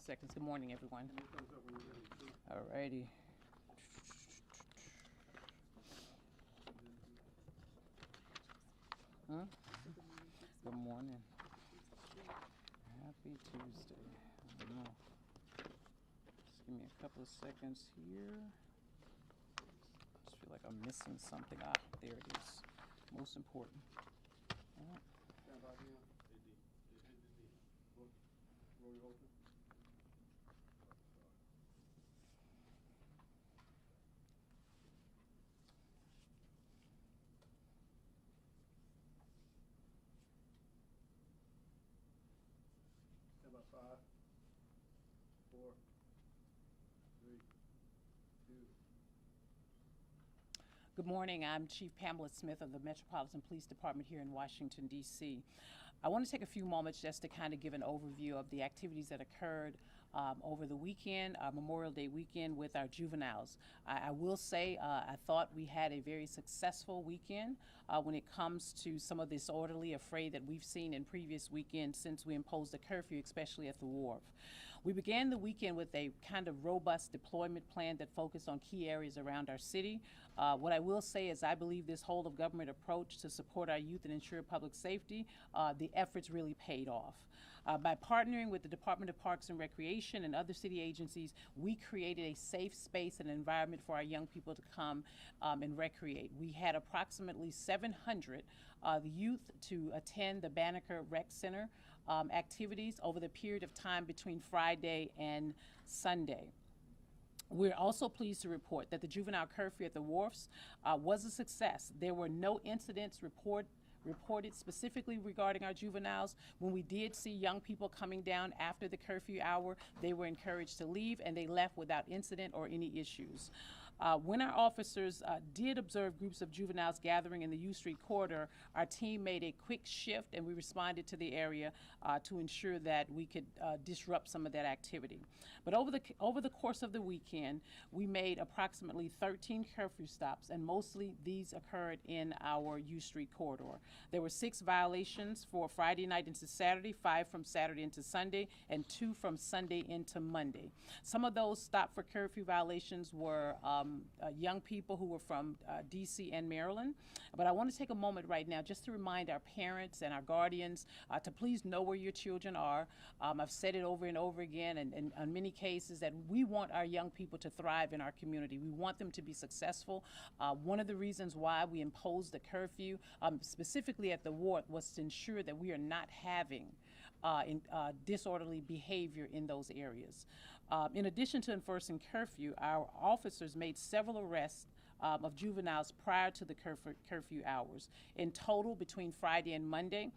seconds. Good morning, everyone. All righty. Huh? Good morning. Happy Tuesday. I don't know. Just give me a couple of seconds here. Just feel like I'm missing something. Ah, there it is. Most important. Oh. About 5, 4, 3, 2. Good morning. I'm Chief Pamela Smith of the Metropolitan Police Department here in Washington, D.C. I want to take a few moments just to kind of give an overview of the activities that occurred over the weekend, Memorial Day weekend, with our juveniles. I will say I thought we had a very successful weekend when it comes to some of the disorderly affray that we've seen in previous weekends since we imposed a curfew, especially at the wharf. We began the weekend with a kind of robust deployment plan that focused on key areas around our city. What I will say is I believe this whole of government approach to support our youth and ensure public safety, the efforts really paid off. By partnering with the Department of Parks and Recreation and other city agencies, we created a safe space and environment for our young people to come and recreate. We had approximately 700 youth to attend the Banneker Rec Center activities over the period of time between Friday and Sunday. We're also pleased to report that the juvenile curfew at the wharfs was a success. There were no incidents reported specifically regarding our juveniles. When we did see young people coming down after the curfew hour, they were encouraged to leave, and they left without incident or any issues. When our officers did observe groups of juveniles gathering in the U Street corridor, our team made a quick shift, and we responded to the area to ensure that we could disrupt some of that activity. But over the course of the weekend, we made approximately 13 curfew stops, and mostly these occurred in our U Street corridor. There were 6 violations for Friday night into Saturday, 5 from Saturday into Sunday, and 2 from Sunday into Monday. Some of those stop for curfew violations were young people who were from D.C. and Maryland. But I want to take a moment right now just to remind our parents and our guardians to please know where your children are. I've said it over and over again, and in many cases, that we want our young people to thrive in our community. We want them to be successful. One of the reasons why we imposed the curfew, specifically at the ward, was to ensure that we are not having disorderly behavior in those areas. In addition to enforcing curfew, our officers made several arrests of juveniles prior to the curfew hours. In total, between Friday and Monday,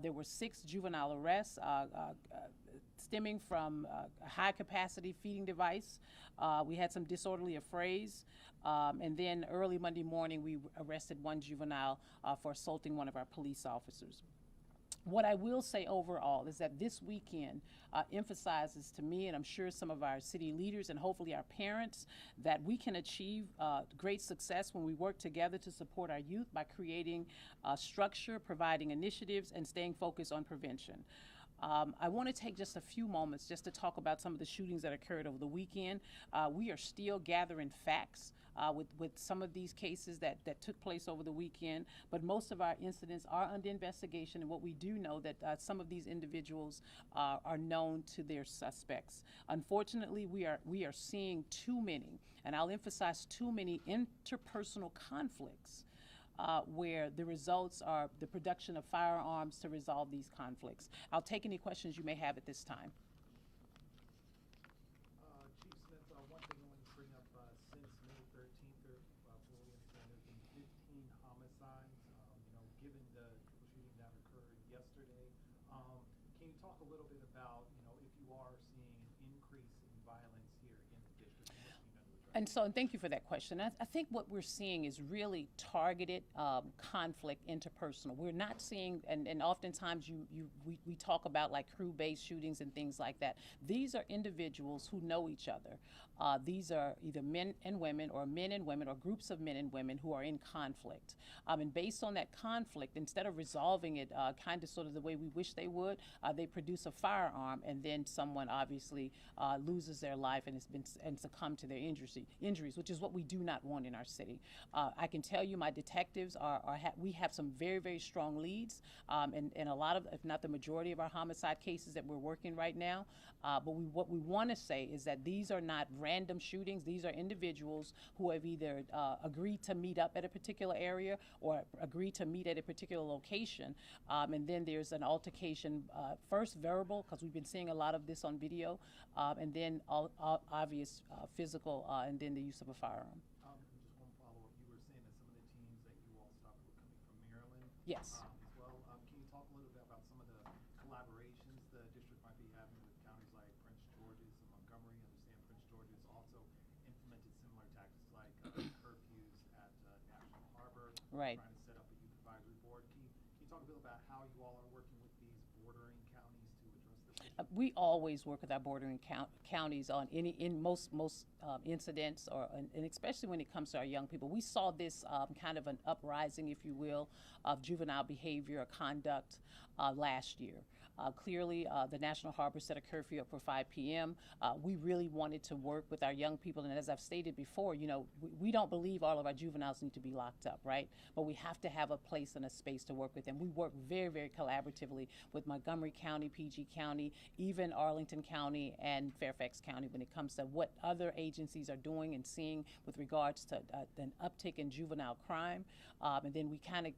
there were 6 juvenile arrests stemming from a high-capacity feeding device. We had some disorderly affrays, and then early Monday morning, we arrested 1 juvenile for assaulting one of our police officers. What I will say overall is that this weekend emphasizes to me, and I'm sure some of our city leaders and hopefully our parents, that we can achieve great success when we work together to support our youth by creating structure, providing initiatives, and staying focused on prevention. I want to take just a few moments just to talk about some of the shootings that occurred over the weekend. We are still gathering facts with some of these cases that took place over the weekend, but most of our incidents are under investigation, and what we do know that some of these individuals are known to their suspects. Unfortunately, we are seeing too many, and I'll emphasize too many, interpersonal conflicts where the results are the production of firearms to resolve these conflicts. I'll take any questions you may have at this time. Chief Smith, one thing I want to bring up, since May 13th, what we understand, there's been 15 homicides, given the triple shooting that occurred yesterday. Can you talk a little bit about, if you are seeing an increase in violence here in the district and what's being done to address And so, and thank you for that question. I think what we're seeing is really targeted conflict, interpersonal. We're not seeing, and oftentimes we talk about like crew-based shootings and things like that. These are individuals who know each other. These are either men and women or groups of men and women who are in conflict. And based on that conflict, instead of resolving it kind of sort of the way we wish they would, they produce a firearm, and then someone obviously loses their life and succumb to their injuries, which is what we do not want in our city. I can tell you, my detectives we have some very, very strong leads, and a lot of, if not the majority of our homicide cases that we're working right now. But what we want to say is that these are not random shootings. These are individuals who have either agreed to meet up at a particular area or agreed to meet at a particular location, and then there's an altercation, first verbal, because we've been seeing a lot of this on video, and then obvious physical, and then the use of a firearm. Just one follow-up. You were saying that some of the teams that you all stopped were coming from Maryland. Yes. As well. Can you talk a little bit about some of the collaborations the district might be having with counties like Prince George's and Montgomery? I understand Prince George's also implemented similar tactics like curfews at National Harbor. Right. Trying to set up a youth advisory board. Can you talk a bit about how you all are working with these bordering counties to address this issue? We always work with our bordering counties on most incidents, and especially when it comes to our young people. We saw this kind of an uprising, if you will, of juvenile behavior or conduct last year. Clearly, the National Harbor set a curfew up for 5 p.m. We really wanted to work with our young people, and as I've stated before, we don't believe all of our juveniles need to be locked up, right? But we have to have a place and a space to work with them. We work very, very collaboratively with Montgomery County, PG County, even Arlington County and Fairfax County when it comes to what other agencies are doing and seeing with regards to an uptick in juvenile crime. And then we kind of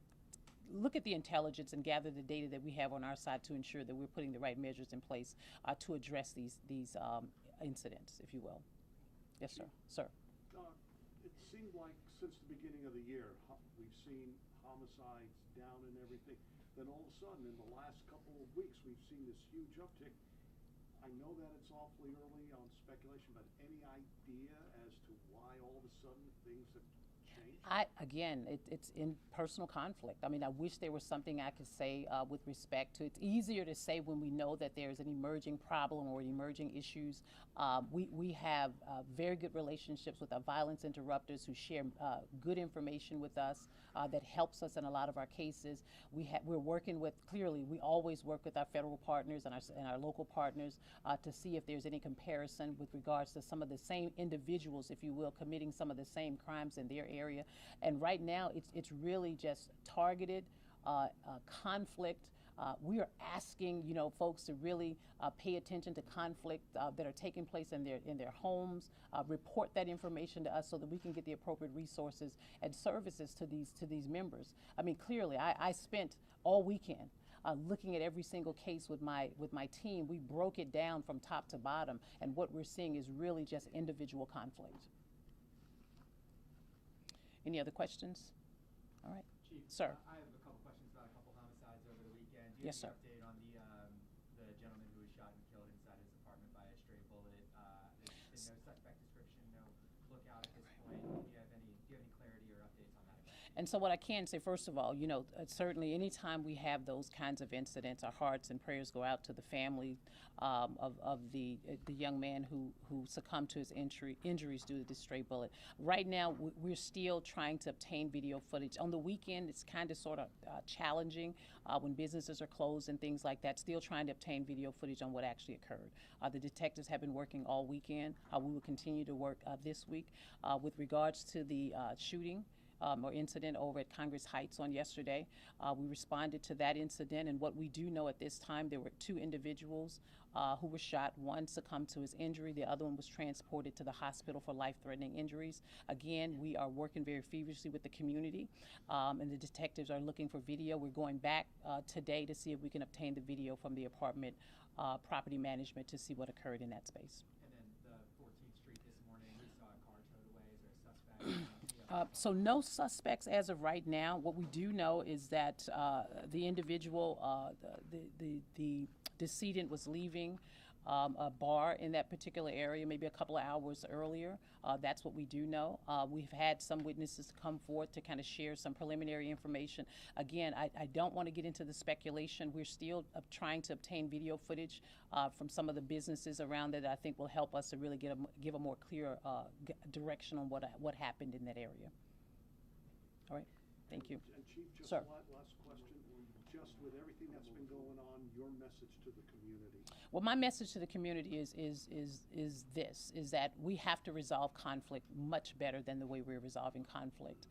look at the intelligence and gather the data that we have on our side to ensure that we're putting the right measures in place to address these incidents, if you will. Yes, sir. Sir. It seemed like since the beginning of the year, we've seen homicides down and everything. Then all of a sudden, in the last couple of weeks, we've seen this huge uptick. I know that it's awfully early on speculation, but any idea as to why all of a sudden things have changed? It's in personal conflict. I mean, I wish there was something I could say with respect to it. It's easier to say when we know that there's an emerging problem or emerging issues. We have very good relationships with our violence interrupters who share good information with us that helps us in a lot of our cases. We're working with, clearly, we always work with our federal partners and our local partners to see if there's any comparison with regards to some of the same individuals, if you will, committing some of the same crimes in their area. And right now, it's really just targeted conflict. We are asking, folks to really pay attention to conflict that are taking place in their homes. Report that information to us so that we can get the appropriate resources and services to these members. I mean, clearly, I spent all weekend looking at every single case with my team. We broke it down from top to bottom, and what we're seeing is really just individual conflict. Any other questions? All right. Chief, Sir. I have a couple questions about a couple homicides over the weekend. Do you Yes, have sir. any update on the gentleman who was shot and killed inside his apartment by a stray bullet? There's been no suspect description, no lookout at this point. Do you have any clarity or updates on that? And so what I can say, first of all, certainly anytime we have those kinds of incidents, our hearts and prayers go out to the family of the young man who succumbed to his injuries due to this stray bullet. Right now, we're still trying to obtain video footage. On the weekend, it's kind of sort of challenging when businesses are closed and things like that, still trying to obtain video footage on what actually occurred. The detectives have been working all weekend. We will continue to work this week. With regards to the shooting, or incident over at Congress Heights on yesterday. We responded to that incident, and what we do know at this time, there were 2 individuals who were shot. One succumbed to his injury. The other one was transported to the hospital for life-threatening injuries. Again, we are working very feverishly with the community, and the detectives are looking for video. We're going back today to see if we can obtain the video from the apartment property management to see what occurred in that space. And then the 14th Street this morning, we saw a car towed away. Is there a suspect? So no suspects as of right now. What we do know is that the individual, the decedent was leaving a bar in that particular area, maybe a couple of hours earlier. That's what we do know. We've had some witnesses come forth to kind of share some preliminary information. Again, I don't want to get into the speculation. We're still trying to obtain video footage from some of the businesses around that I think will help us to really give a more clear direction on what happened in that area. All right, thank you. And Chief, just Sir. last question. Just with everything that's been going on, your message to the community. Well, my message to the community is that we have to resolve conflict much better than the way we're resolving conflict.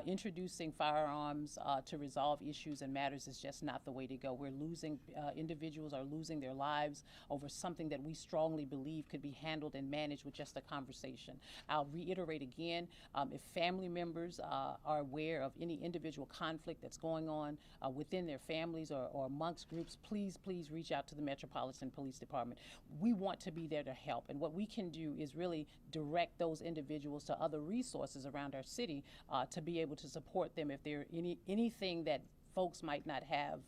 Introducing firearms to resolve issues and matters is just not the way to go. We're losing, individuals are losing their lives over something that we strongly believe could be handled and managed with just a conversation. I'll reiterate again, if family members are aware of any individual conflict that's going on within their families or amongst groups, please reach out to the Metropolitan Police Department. We want to be there to help, and what we can do is really direct those individuals to other resources around our city to be able to support them if there anything that folks might not have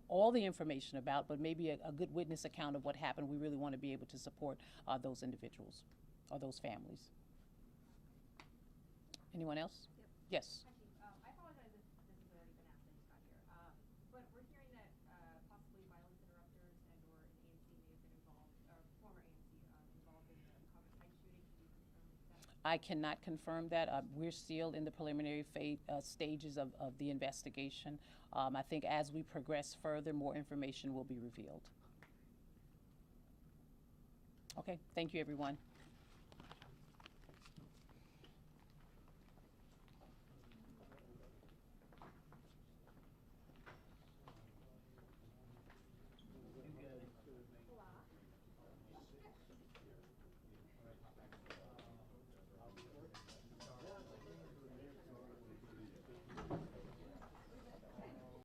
all the information about, but maybe a good witness account of what happened. We really want to be able to support those individuals or those families. Anyone else? Yep. Yes. I apologize if this has already been asked. I just got here. But we're hearing that possibly violence interrupters and or an ANC may have been involved, or former ANC involved in the Columbus Heights shooting. Can you confirm that? I cannot confirm that. We're still in the preliminary stages of the investigation. I think as we progress further, more information will be revealed. Okay, thank you, everyone.